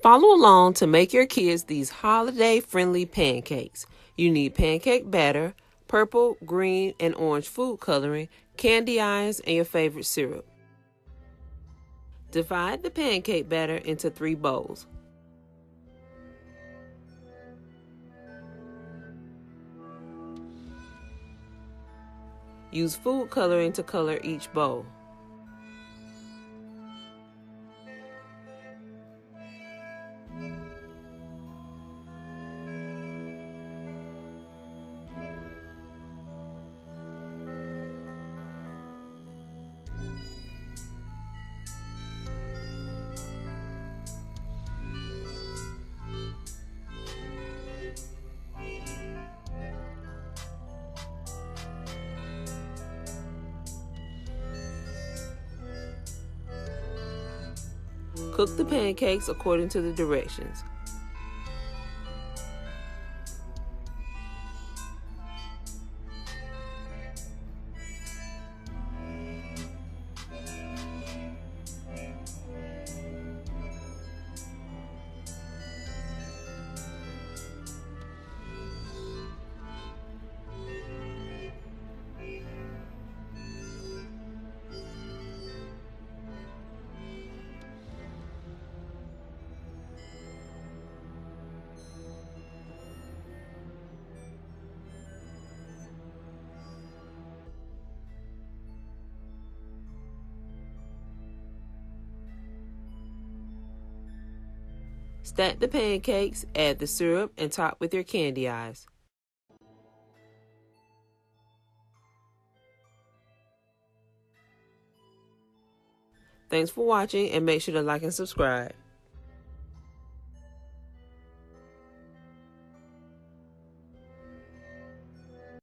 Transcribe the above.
Follow along to make your kids these holiday-friendly pancakes. You need pancake batter, purple, green, and orange food coloring, candy eyes, and your favorite syrup. Divide the pancake batter into 3 bowls. Use food coloring to color each bowl. Cook the pancakes according to the directions. Stack the pancakes, add the syrup, and top with your candy eyes. Thanks for watching, and make sure to like and subscribe.